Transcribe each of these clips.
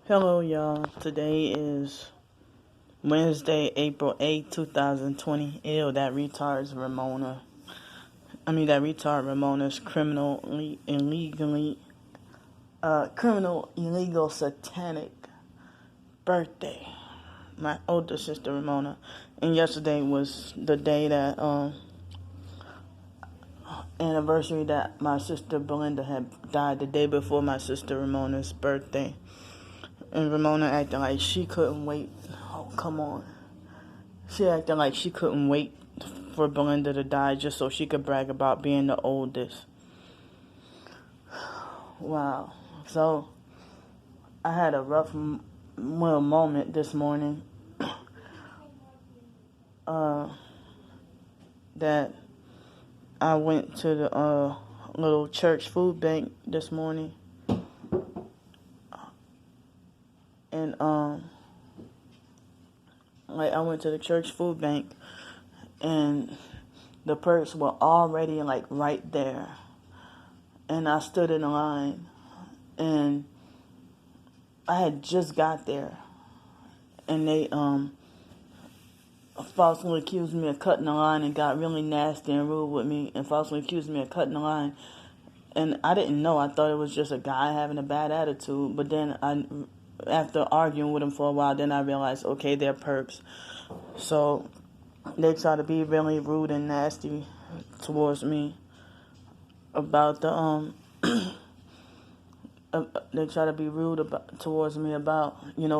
Hello, y'all. Today is Wednesday, April 8th, 2020. Ew, that retard's Ramona. That retard Ramona's criminal, illegal, satanic birthday. My older sister Ramona. And yesterday was the day that, anniversary that my sister Belinda had died, the day before my sister Ramona's birthday. And Ramona acting like she couldn't wait. Oh, come on. She acting like she couldn't wait for Belinda to die just so she could brag about being the oldest. Wow. So, I had a rough little moment this morning. That I went to the little church food bank this morning. And, I went to the church food bank, and the perks were already, right there. And I stood in line, and I had just got there. And they, falsely accused me of cutting the line and got really nasty and rude with me and falsely accused me of cutting the line. And I didn't know. I thought it was just a guy having a bad attitude. But then after arguing with him for a while, then I realized, okay, they're perps. So they try to be really rude and nasty towards me about the they try to be rude towards me about,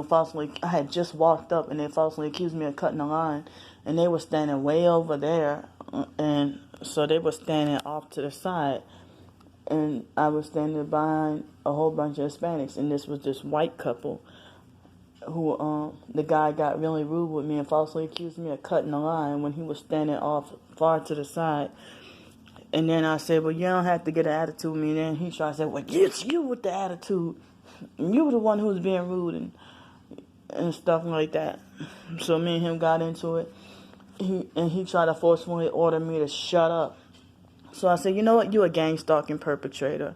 falsely. I had just walked up and they falsely accused me of cutting the line, and they were standing way over there, and so they were standing off to the side, and I was standing behind a whole bunch of Hispanics, and this was this white couple who, the guy got really rude with me and falsely accused me of cutting the line when he was standing off far to the side. And then I said, well, you don't have to get an attitude with me. And then he tried to say, well, it's you with the attitude. You were the one who was being rude and stuff like that. So me and him got into it. He tried to forcefully order me to shut up. So I said, you know what? You're a gang stalking perpetrator.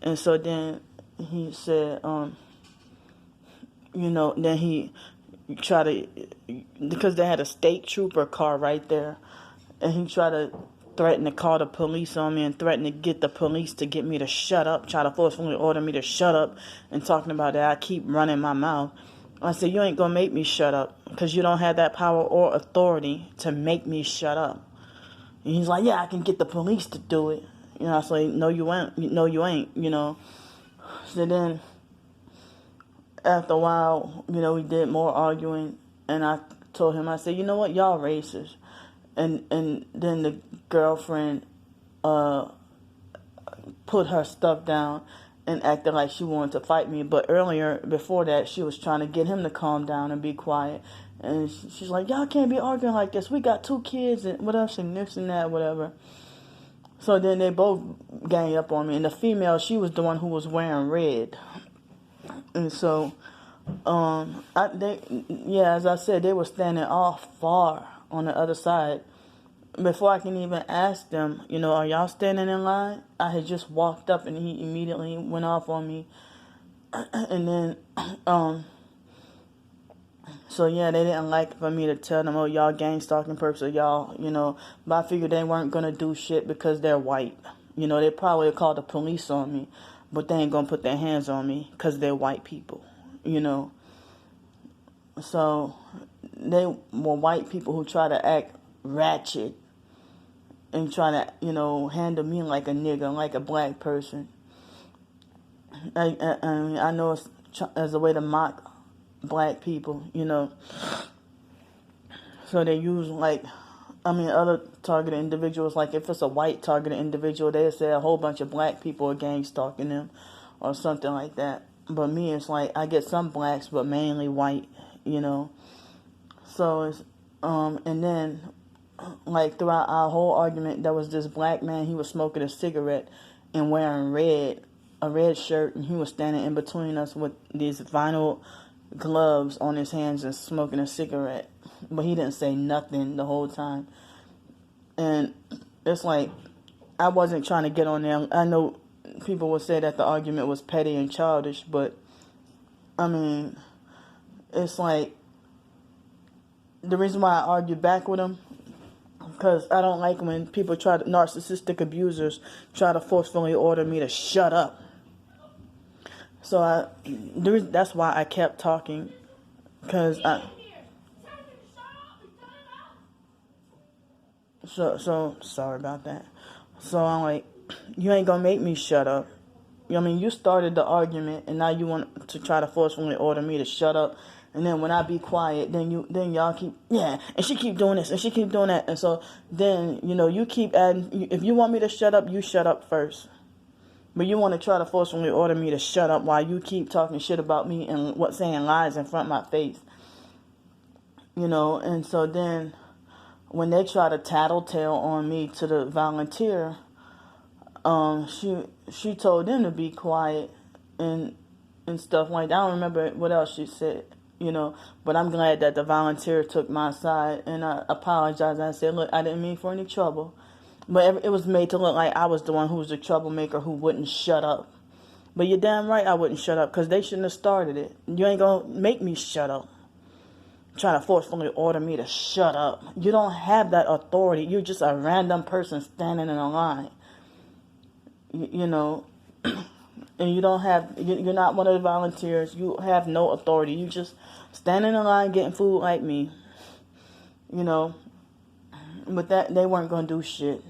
And so then he said, then he tried to, because they had a state trooper car right there. And he tried to threatened to call the police on me and threatened to get the police to get me to shut up, try to forcefully order me to shut up, and talking about that I keep running my mouth. I said, you ain't gonna make me shut up because you don't have that power or authority to make me shut up. And he's like, yeah, I can get the police to do it. I was like, no, you ain't. No, you ain't. So then, after a while, we did more arguing, and I told him, I said, you know what, y'all racist. And then the girlfriend put her stuff down and acted like she wanted to fight me. But earlier, before that, she was trying to get him to calm down and be quiet. And she's like, y'all can't be arguing like this. We got 2 kids and whatever, and this and that, whatever. So then they both ganged up on me. And the female, she was the one who was wearing red. And so, as I said, they were standing off far on the other side. Before I can even ask them, are y'all standing in line? I had just walked up and he immediately went off on me. And then, so yeah, they didn't like for me to tell them, oh, y'all gang stalking perps or y'all, but I figured they weren't going to do shit because they're white. They probably would call the police on me, but they ain't going to put their hands on me because they're white people, So they were white people who try to act ratchet and try to, handle me like a nigga, like a black person. I know it's as a way to mock black people, So they use, other targeted individuals, like if it's a white targeted individual, they say a whole bunch of black people are gang stalking them or something like that. But me, it's like I get some blacks, but mainly white, So it's, and then, throughout our whole argument, there was this black man. He was smoking a cigarette and wearing a red shirt, and he was standing in between us with these vinyl gloves on his hands and smoking a cigarette. But he didn't say nothing the whole time. And it's like, I wasn't trying to get on there. I know people would say that the argument was petty and childish, but I mean, it's like, the reason why I argue back with him, because I don't like when people narcissistic abusers try to forcefully order me to shut up. So that's why I kept talking, because so sorry about that. So I'm like, you ain't gonna make me shut up. I mean, you started the argument, and now you want to try to forcefully order me to shut up. And then when I be quiet, then y'all keep, yeah, and she keep doing this, and she keep doing that. And so then, you keep adding, if you want me to shut up, you shut up first. But you want to try to forcefully order me to shut up while you keep talking shit about me and saying lies in front of my face. And so then when they try to tattletale on me to the volunteer, she told them to be quiet and stuff like that. I don't remember what else she said, but I'm glad that the volunteer took my side, and I apologized. I said, look, I didn't mean for any trouble, but it was made to look like I was the one who was the troublemaker who wouldn't shut up. But you're damn right I wouldn't shut up, because they shouldn't have started it. You ain't gonna make me shut up, trying to forcefully order me to shut up. You don't have that authority. You're just a random person standing in a line. And you don't have, you're not one of the volunteers. You have no authority. You just standing in line getting food like me. But that, they weren't going to do shit.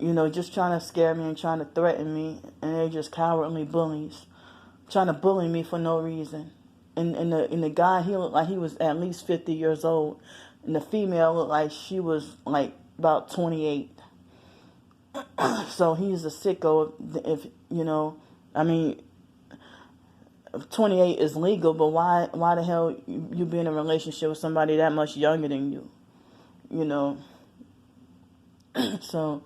Just trying to scare me and trying to threaten me. And they're just cowardly bullies. Trying to bully me for no reason. And the guy, he looked like he was at least 50 years old. And the female looked like she was like about 28. So he's a sicko. If I mean, 28 is legal, but why the hell you be in a relationship with somebody that much younger than you? So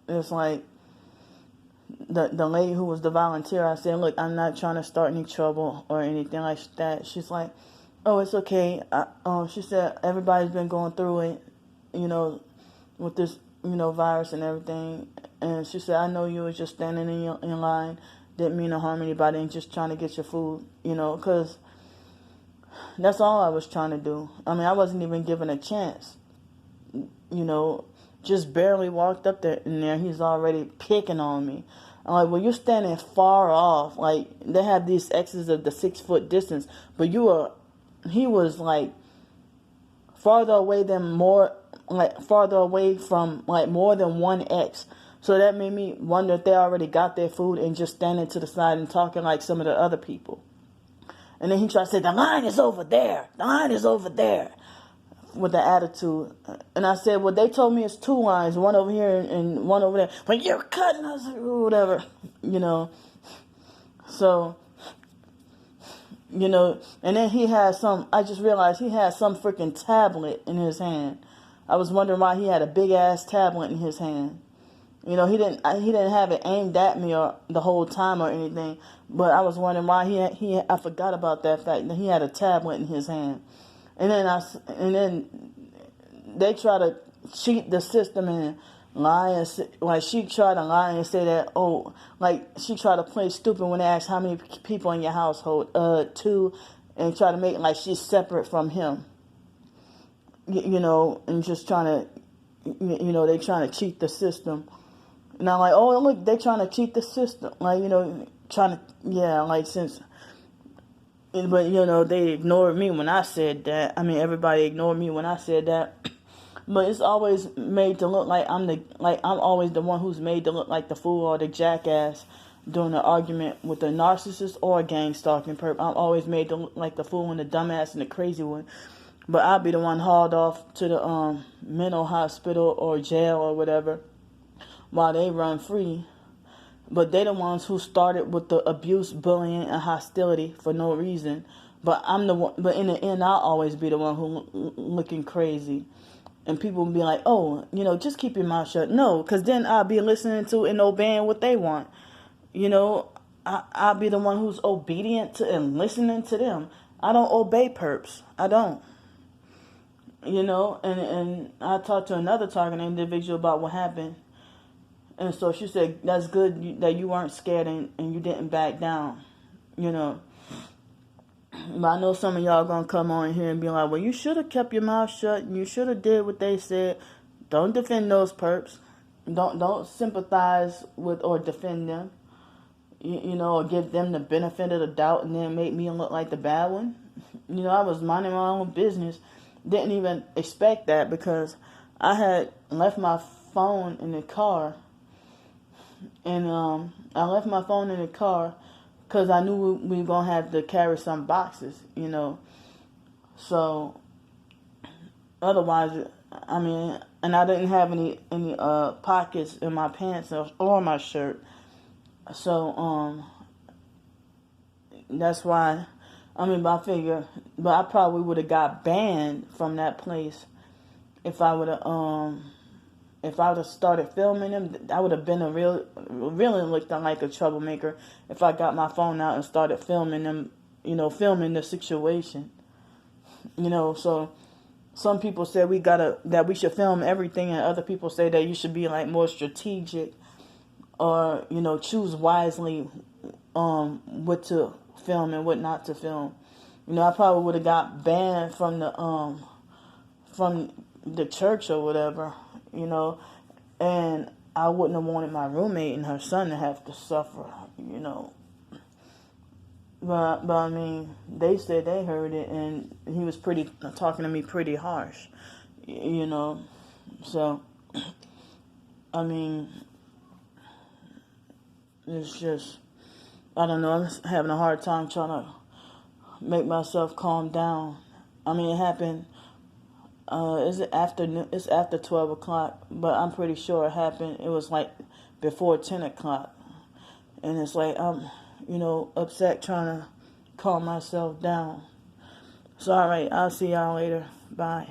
it's like the lady who was the volunteer, I said, look, I'm not trying to start any trouble or anything like that. She's like, oh, it's okay. She said, everybody's been going through it, with this, virus and everything. And she said, I know you was just standing in line, didn't mean to harm anybody, and just trying to get your food, because that's all I was trying to do. I mean, I wasn't even given a chance, just barely walked up there, and there he's already picking on me. I'm like, well, you're standing far off. Like, they have these X's of the 6 foot distance, but he was like farther away from like more than 1X. So that made me wonder if they already got their food and just standing to the side and talking like some of the other people. And then he tried to say, the line is over there. The line is over there. With the attitude. And I said, well, they told me it's 2 lines, one over here and one over there. But you're cutting us, or whatever, So, and then I just realized he had some freaking tablet in his hand. I was wondering why he had a big ass tablet in his hand. He didn't have it aimed at me or the whole time or anything. But I was wondering why I forgot about that fact that he had a tablet in his hand. And then they try to cheat the system and lie, and like she tried to lie and say that, oh, like she tried to play stupid when they asked how many people in your household, 2, and try to make it like she's separate from him. And just trying to, they trying to cheat the system. And I'm like, oh, look, they trying to cheat the system. Like, but, they ignored me when I said that. I mean, everybody ignored me when I said that. But it's always made to look like I'm always the one who's made to look like the fool or the jackass during the argument with the narcissist or gang stalking perp. I'm always made to look like the fool and the dumbass and the crazy one. But I'll be the one hauled off to the mental hospital or jail or whatever while they run free. But they the ones who started with the abuse, bullying, and hostility for no reason. But I'm the one. But in the end, I'll always be the one who looking crazy, and people will be like, "Oh, just keep your mouth shut." No, because then I'll be listening to and obeying what they want. I'll be the one who's obedient to and listening to them. I don't obey perps. I don't. And I talked to another target individual about what happened. And so she said, that's good that you weren't scared and you didn't back down, you know. But I know some of y'all gonna come on here and be like, well, you should have kept your mouth shut and you should have did what they said. Don't defend those perps. Don't sympathize with or defend them. You know, or give them the benefit of the doubt and then make me look like the bad one. You know, I was minding my own business. Didn't even expect that because I had left my phone in the car. And I left my phone in the car because I knew we were going to have to carry some boxes, you know. So, otherwise, I mean, and I didn't have any pockets in my pants or my shirt. So, that's why, I mean, but I figure, but I probably would have got banned from that place if I would have started filming them. I would have been really looked like a troublemaker if I got my phone out and started filming them, you know, filming the situation. You know, so some people say that we should film everything, and other people say that you should be like more strategic or, you know, choose wisely what to film and what not to film. You know, I probably would have got banned from the church or whatever, you know, and I wouldn't have wanted my roommate and her son to have to suffer, you know. But I mean, they said they heard it, and he was talking to me pretty harsh, you know. So, I mean, it's just, I don't know, I'm just having a hard time trying to make myself calm down. I mean, it happened, it's after 12 o'clock, but I'm pretty sure it was like before 10 o'clock. And it's like, I'm, you know, upset trying to calm myself down. So, alright, I'll see y'all later. Bye.